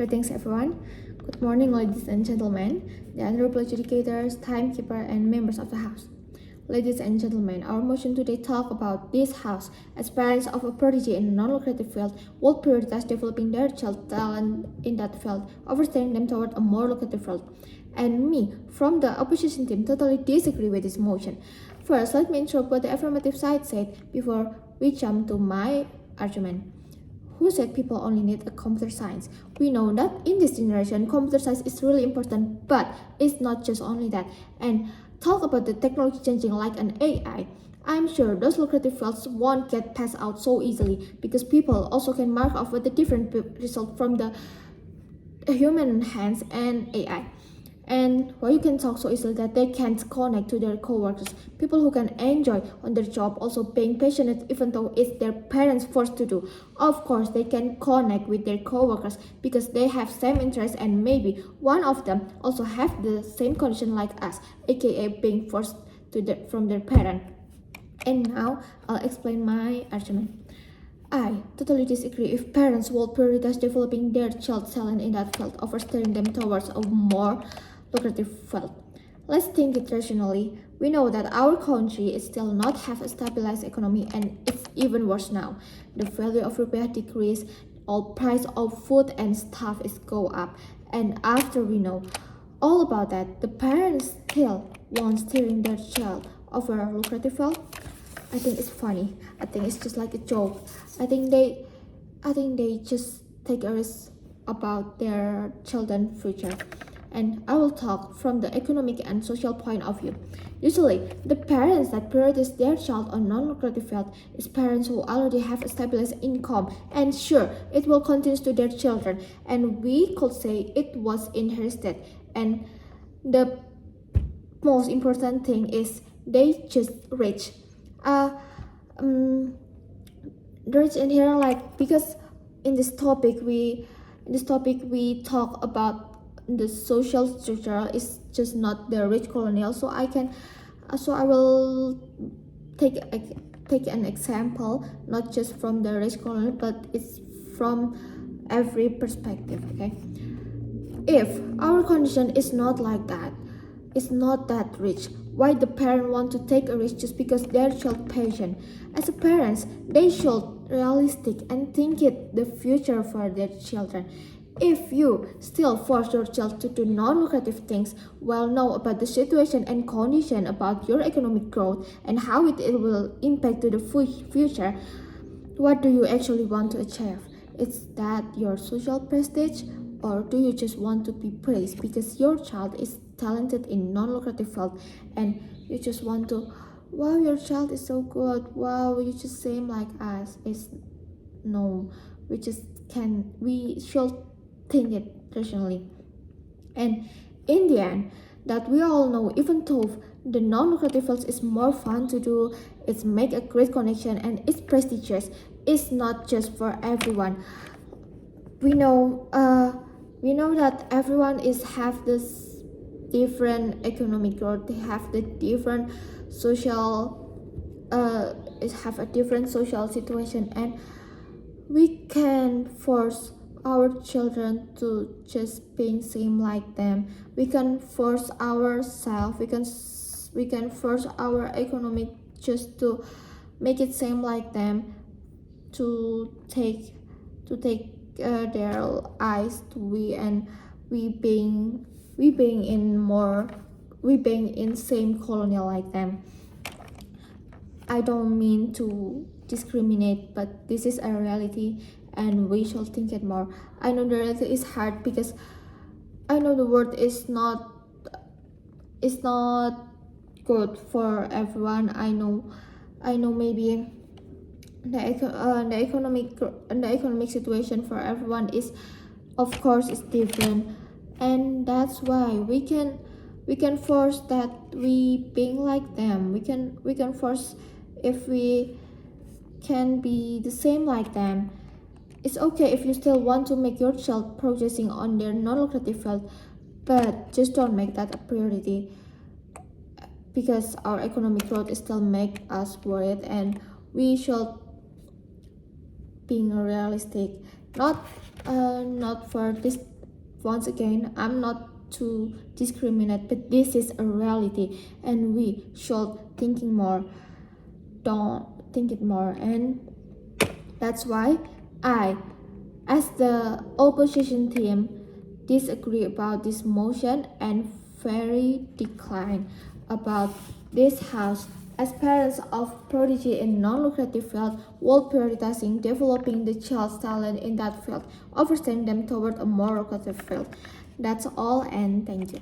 Greetings everyone. Good morning ladies and gentlemen, the honorable educators, timekeeper and members of the house. Ladies and gentlemen, our motion today talk about this house as parents of a prodigy in a non-lucrative field will prioritize developing their child talent in that field over steering them toward a more lucrative field. And me, from the opposition team, totally disagree with this motion. First, let me interrupt what the affirmative side said before we jump to my argument. Who said people only need a computer science? We know that in this generation, computer science is really important, but it's not just only that. And talk about the technology changing like an AI. I'm sure those lucrative fields won't get passed out so easily because people also can mark off with the different result from the human hands and AI. And why you can talk so easily that they can't connect to their co-workers, people who can enjoy on their job, also being passionate even though it's their parents forced to do. Of course they can connect with their co-workers because they have same interests and maybe one of them also have the same condition like us, aka being forced from their parent. And now I'll explain my argument. I totally disagree if parents will prioritize developing their child's talent in that field over steering them towards a more lucrative field. Let's think it rationally. We know that our country is still not have a stabilized economy and it's even worse now. The value of rupiah decrease, all price of food and stuff is go up. And after we know all about that, the parents still want steering their child over a lucrative field. I think it's funny. I think it's just like a joke. I think they just take a risk about their children's future. And I will talk from the economic and social point of view. Usually, the parents that prioritize their child on non-lucrative field is parents who already have a stabilized income, and sure, it will continue to their children, and we could say it was inherited. And the most important thing is they just rich. Rich in here, like, because in this topic we talk about the social structure is just not the rich colonial, so I will take an example not just from the rich colonial but it's from every perspective. Okay, if our condition is not like that, it's not that rich, why the parent want to take a risk just because their child patient? As a parents, they should realistic and think it the future for their children. If you still force your child to do non-lucrative things while know about the situation and condition about your economic growth and how it will impact to the future, what do you actually want to achieve? Is that your social prestige, or do you just want to be praised because your child is talented in non-lucrative field and you just want to, wow, your child is so good, wow, you just same like us? It's no, we should think it rationally. And in the end, that we all know, even though the non-lucrative fields is more fun to do, it's make a great connection and it's prestigious, it's not just for everyone. We know that everyone is have this different economic growth, they have the different social have a different social situation, and we can force our children to just being same like them. We can force ourselves, we can force our economic just to make it same like them, to take their eyes to we, and we being in same colonial like them. I don't mean to discriminate, but this is a reality and we should think it more. I know the reality is hard because I know the world is not good for everyone. I know maybe the economic situation for everyone is, of course, is different, and that's why we can force that we being like them. We can force if we can be the same like them. It's okay if you still want to make your child progressing on their non-lucrative field, but just don't make that a priority because our economic growth still make us worried, and we should being realistic, not for this once again, I'm not to discriminate, but this is a reality, and we should thinking more. Don't think it more, and that's why I, as the opposition team, disagree about this motion and very decline about this house. As parents of prodigy in non-lucrative field, while prioritizing developing the child's talent in that field, over sending them toward a more lucrative field. That's all, and thank you.